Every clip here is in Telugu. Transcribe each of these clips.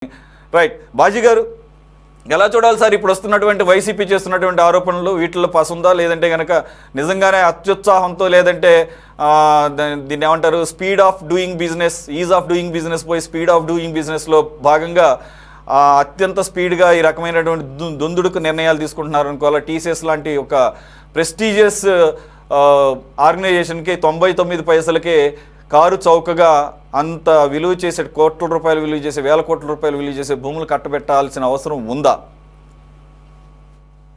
రైట్ బాజీ గారు, ఎలా చూడాలి సార్ ఇప్పుడు వస్తున్నటువంటి వైసీపీ చేస్తున్నటువంటి ఆరోపణలు? వీటిలో పసుందా, లేదంటే కనుక నిజంగానే అత్యుత్సాహంతో, లేదంటే దీన్ని ఏమంటారు, speed of doing business, is of doing business పోయి స్పీడ్ ఆఫ్ డూయింగ్ బిజినెస్లో భాగంగా అత్యంత స్పీడ్గా ఈ రకమైనటువంటి దొందుడుకు నిర్ణయాలు తీసుకుంటున్నారు అనుకోవాలి. టీసీఎస్ లాంటి ఒక ప్రెస్టీజియస్ ఆర్గనైజేషన్కి 99 పైసలకే కారు చౌకగా అంత విలువ చేసే కోట్ల రూపాయలు విలువ చేసే, వేల కోట్ల రూపాయలు విలువ చేసే భూములు కట్టబెట్టాల్సిన అవసరం ఉందా?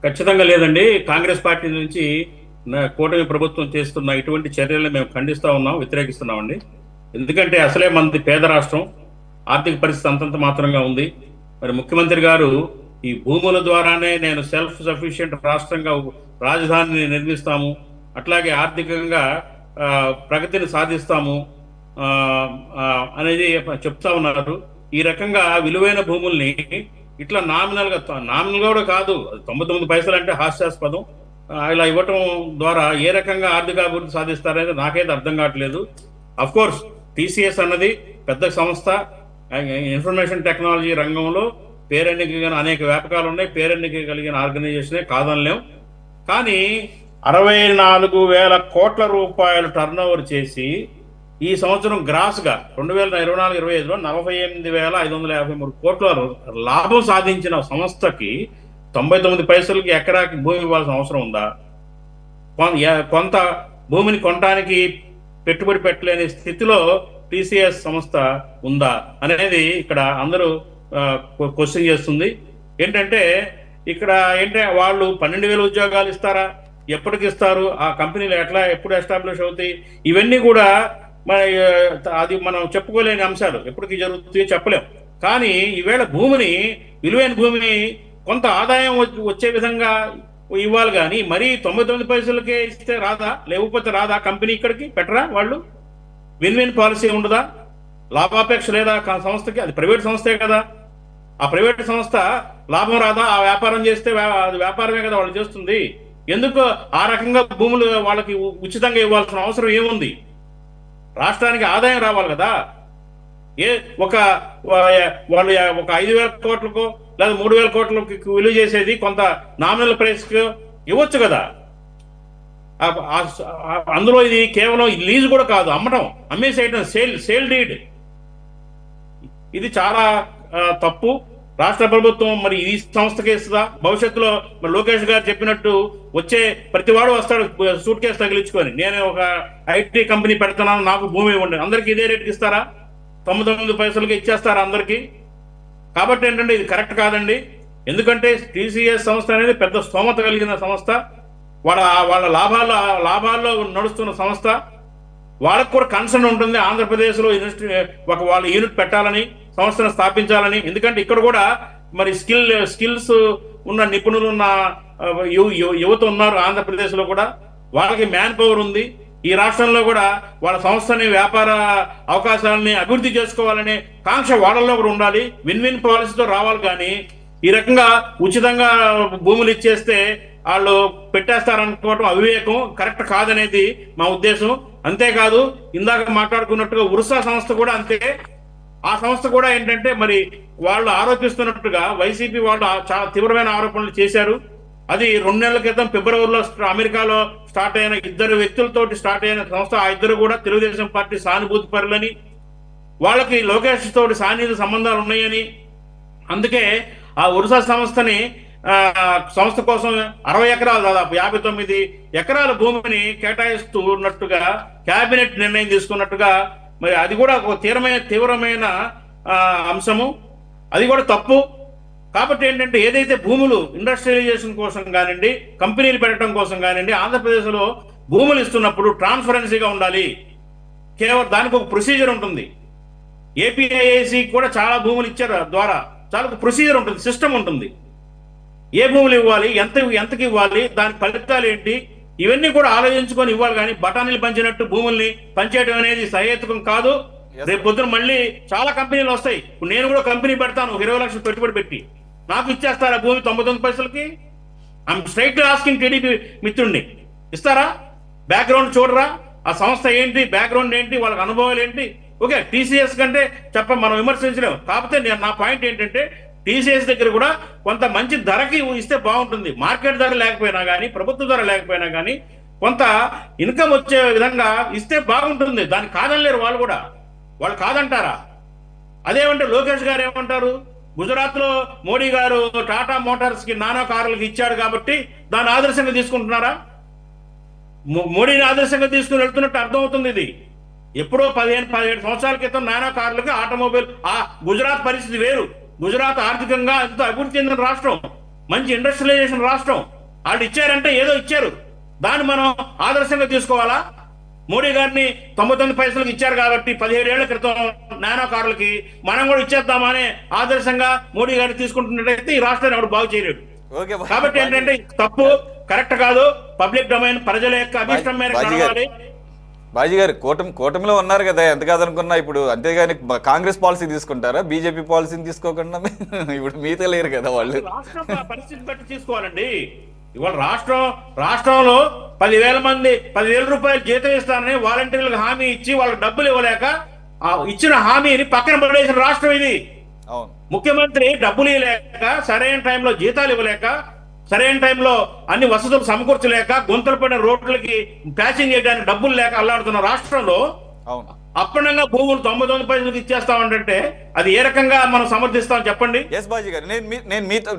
ఖచ్చితంగా లేదండి. కాంగ్రెస్ పార్టీ నుంచి కూటమి ప్రభుత్వం చేస్తున్న ఇటువంటి చర్యలను మేము ఖండిస్తూ ఉన్నాం, వ్యతిరేకిస్తున్నామండి. ఎందుకంటే అసలే మనది పేద రాష్ట్రం, ఆర్థిక పరిస్థితి అంతంత మాత్రంగా ఉంది. మరి ముఖ్యమంత్రి గారు ఈ భూముల ద్వారానే నేను సెల్ఫ్ సఫిషియెంట్ రాష్ట్రంగా రాజధానిని నిర్మిస్తాము, అట్లాగే ఆర్థికంగా ప్రగతిని సాధిస్తాము అనేది చెప్తా ఉన్నారు. ఈ రకంగా విలువైన భూముల్ని ఇట్లా నామినల్గా కూడా కాదు, 99 పైసలు అంటే హాస్యాస్పదం, ఇలా ఇవ్వటం ద్వారా ఏ రకంగా ఆర్థిక అభివృద్ధి సాధిస్తారనేది నాకైతే అర్థం కావట్లేదు. అఫ్ కోర్స్ టీసీఎస్ అన్నది పెద్ద సంస్థ, ఇన్ఫర్మేషన్ టెక్నాలజీ రంగంలో పేరెన్నిక అనేక వ్యాపకాలు ఉన్నాయి, పేరెన్నిక కలిగిన ఆర్గనైజేషనే కాదనలేం. కానీ 64,000 కోట్ల రూపాయలు టర్న్ ఓవర్ చేసి ఈ సంవత్సరం గ్రాస్గా 2024-25లో 48,553 కోట్ల లాభం సాధించిన సంస్థకి 99 పైసలకి ఎకరాకి భూమి ఇవ్వాల్సిన అవసరం ఉందా? కొంత భూమిని కొనడానికి పెట్టుబడి పెట్టలేని స్థితిలో టీసీఎస్ సంస్థ ఉందా అనేది ఇక్కడ అందరూ క్వశ్చన్ చేస్తుంది. ఏంటంటే ఇక్కడ వాళ్ళు 12,000 ఉద్యోగాలు ఇస్తారా, ఎప్పటికి ఇస్తారు, ఆ కంపెనీలు ఎప్పుడు ఎస్టాబ్లిష్ అవుతాయి, ఇవన్నీ కూడా అది మనం చెప్పుకోలేని అంశాలు, ఎప్పటికి జరుగుతాయో చెప్పలేం. కానీ ఈవేళ భూమిని, విలువైన భూమిని కొంత ఆదాయం వచ్చే విధంగా ఇవ్వాలి. కానీ మరీ 99 పైసలకే ఇస్తే రాదా? లేకపోతే రాదా? కంపెనీ ఇక్కడికి పెట్టరా? వాళ్ళు విన్ విన్ పాలసీ ఉండదా? లాభాపేక్ష లేదా సంస్థకి? అది ప్రైవేట్ సంస్థే కదా. ఆ ప్రైవేట్ సంస్థ లాభం రాదా? ఆ వ్యాపారం చేస్తే అది వ్యాపారమే కదా వాళ్ళు చేస్తుంది. ఎందుకు ఆ రకంగా భూములు వాళ్ళకి ఉచితంగా ఇవ్వాల్సిన అవసరం ఏముంది? రాష్ట్రానికి ఆదాయం రావాలి కదా. వాళ్ళు ఒక 5,000 కోట్లకో లేదా 3,000 కోట్లకి విలువ చేసేది కొంత నామినల్ ప్రైస్కి ఇవ్వచ్చు కదా. అందులో ఇది కేవలం లీజు కూడా కాదు, అమ్మటం, అమ్మేసేయటం, సేల్ డీడ్. ఇది చాలా తప్పు. రాష్ట్ర ప్రభుత్వం మరి ఈ సంస్థకి ఇస్తుందా? భవిష్యత్తులో మరి లోకేష్ గారు చెప్పినట్టు వచ్చే ప్రతివాడు వస్తాడు సూట్ కేసు తగిలించుకొని, నేను ఒక ఐటీ కంపెనీ పెడుతున్నాను, నాకు భూమి ఇవ్వండి, అందరికీ ఇదే రేటుకి ఇస్తారా? 99 పైసలకి ఇచ్చేస్తారా అందరికీ? కాబట్టి ఏంటంటే ఇది కరెక్ట్ కాదండి. ఎందుకంటే టీసీఎస్ సంస్థ అనేది పెద్ద స్తోమత కలిగిన సంస్థ, వాళ్ళ లాభాల్లో నడుస్తున్న సంస్థ. వాళ్ళకు కూడా కన్సర్న్ ఉంటుంది ఆంధ్రప్రదేశ్లో వాళ్ళ యూనిట్ పెట్టాలని, సంస్థను స్థాపించాలని. ఎందుకంటే ఇక్కడ కూడా మరి స్కిల్స్ ఉన్న నిపుణులు ఉన్న యువత ఉన్నారు ఆంధ్రప్రదేశ్లో కూడా. వాళ్ళకి మ్యాన్ పవర్ ఉంది. ఈ రాష్ట్రంలో కూడా వాళ్ళ సంస్థని, వ్యాపార అవకాశాలని అభివృద్ధి చేసుకోవాలనే కాంక్ష వాళ్ళల్లో కూడా ఉండాలి. విన్ విన్ పాలసీతో రావాలి. కానీ ఈ రకంగా ఉచితంగా భూములు ఇచ్చేస్తే వాళ్ళు పెట్టేస్తారనుకోవటం అవివేకం, కరెక్ట్ కాదనేది మా ఉద్దేశం. అంతేకాదు, ఇందాక మాట్లాడుకున్నట్టుగా ఉర్సా సంస్థ కూడా అంతే. ఆ సంస్థ కూడా ఏంటంటే మరి వాళ్ళు ఆరోపిస్తున్నట్టుగా వైసీపీ వాళ్ళు చాలా తీవ్రమైన ఆరోపణలు చేశారు. అది 2 నెలల క్రితం ఫిబ్రవరిలో అమెరికాలో స్టార్ట్ అయిన 2 వ్యక్తులతోటి స్టార్ట్ అయిన సంస్థ. ఆ ఇద్దరు కూడా తెలుగుదేశం పార్టీ సానుభూతి పరులని, వాళ్ళకి లోకేష్ తోటి సాన్నిహిత సంబంధాలు ఉన్నాయని, అందుకే ఆ ఉర్సా సంస్థ కోసం 60 ఎకరాలు, దాదాపు 59 ఎకరాల భూమిని కేటాయిస్తున్నట్టుగా కేబినెట్ నిర్ణయం తీసుకున్నట్టుగా, మరి అది కూడా ఒక తీవ్రమైన అంశము, అది కూడా తప్పు. కాబట్టి ఏంటంటే ఏదైతే భూములు ఇండస్ట్రియలైజేషన్ కోసం కానివ్వండి, కంపెనీలు పెట్టడం కోసం కానివ్వండి, ఆంధ్రప్రదేశ్లో భూములు ఇస్తున్నప్పుడు ట్రాన్స్పరెన్సీగా ఉండాలి. కేవలం దానికి ఒక ప్రొసీజర్ ఉంటుంది. ఏపీఐఐసి కూడా చాలా భూములు ఇచ్చారు ద్వారా చాలా ప్రొసీజర్ ఉంటుంది, సిస్టమ్ ఉంటుంది. ఏ భూములు ఇవ్వాలి, ఎంతకి ఇవ్వాలి, దాని ఫలితాలు ఏంటి, ఇవన్నీ కూడా ఆలోచించుకొని ఇవ్వాలి. కానీ బఠానీలు పంచినట్టు భూముల్ని పంచేయడం అనేది సహేతుకం కాదు. రేపు పొద్దున మళ్ళీ చాలా కంపెనీలు వస్తాయి. ఇప్పుడు నేను కూడా కంపెనీ పెడతాను, 20 లక్షలు పెట్టుబడి పెట్టి, నాకు ఇచ్చేస్తారా భూమి 99 పైసలకి? ఐఎమ్ స్ట్రైట్ ఆస్కింగ్ టీడీపీ మిత్రుడిని, ఇస్తారా? బ్యాక్గ్రౌండ్ చూడరా? ఆ సంస్థ ఏంటి, బ్యాక్గ్రౌండ్ ఏంటి, వాళ్ళకి అనుభవాలు ఏంటి, ఓకే, టీసీఎస్ కంటే మనం విమర్శించలేము. కాకపోతే నా పాయింట్ ఏంటంటే టీసీఎస్ దగ్గర కూడా కొంత మంచి ధరకి ఇస్తే బాగుంటుంది. మార్కెట్ ధర లేకపోయినా కానీ, ప్రభుత్వ ధర లేకపోయినా కానీ కొంత ఇన్కమ్ వచ్చే విధంగా ఇస్తే బాగుంటుంది. దాన్ని కాదనలేరు వాళ్ళు కూడా. వాళ్ళు కాదంటారా? అదేమంటే లోకేష్ గారు ఏమంటారు, గుజరాత్ లో మోడీ గారు టాటా మోటార్స్ కి నానో కార్లకు ఇచ్చాడు కాబట్టి దాన్ని ఆదర్శంగా తీసుకుంటున్నారా? మోడీని ఆదర్శంగా తీసుకుని వెళ్తున్నట్టు అర్థమవుతుంది. ఇది ఎప్పుడో 17 సంవత్సరాల క్రితం నానో కార్లకి ఆటోమొబైల్. ఆ గుజరాత్ పరిస్థితి వేరు. గుజరాత్ ఆర్థికంగా ఎంతో అభివృద్ధి చెందిన రాష్ట్రం, మంచి ఇండస్ట్రియలైజేషన్ రాష్ట్రం. వాళ్ళు ఇచ్చారంటే ఏదో ఇచ్చారు, దాన్ని మనం ఆదర్శంగా తీసుకోవాలా? మోడీ గారిని 99 పైసలకు ఇచ్చారు కాబట్టి 17 ఏళ్ల క్రితం నానో కార్లకి మనం కూడా ఇచ్చేద్దామని ఆదర్శంగా మోడీ గారిని తీసుకుంటున్నట్టయితే ఈ రాష్ట్రాన్ని ఎవరు బాగు చేయలేడు. ఓకే కాబట్టి ఏంటంటే తప్పు, కరెక్ట్ కాదు. పబ్లిక్ డొమైన్ ప్రజల యొక్క అభిష్టం మేరకు నడవాలి. బాజీ గారు కూటమిలో ఉన్నారు కదా, ఎంత కాదనుకున్నా ఇప్పుడు. అంతేగాని కాంగ్రెస్ పాలసీ తీసుకుంటారా, బీజేపీ పాలసీని తీసుకోకుండా? ఇప్పుడు మీతో లేరు కదా వాళ్ళు. రాష్ట్రం పరిస్థితి బట్టి తీసుకోవాలండి. ఇవాళ రాష్ట్రంలో 10,000 రూపాయలు జీతం ఇస్తానని వాలంటీర్లకు హామీ ఇచ్చి వాళ్ళకి డబ్బులు ఇవ్వలేక ఇచ్చిన హామీని పక్కన పడేసిన రాష్ట్రం ఇది. అవును. ముఖ్యమంత్రి డబ్బులు ఇవ్వలేక, సరైన టైంలో జీతాలు ఇవ్వలేక, సరైన టైంలో అన్ని వసతులు సమకూర్చలేక, గుంతలు పడిన రోడ్లకి ప్యాచింగ్ చేయడానికి డబ్బులు లేక అల్లాడుతున్న రాష్ట్రంలో అవును అప్పనంగా భూములు 99 పైసలకు ఇచ్చేస్తామంటే అది ఏ రకంగా మనం సమర్థిస్తాం చెప్పండి? ఎస్ బాజీ గారు, నేను మీతో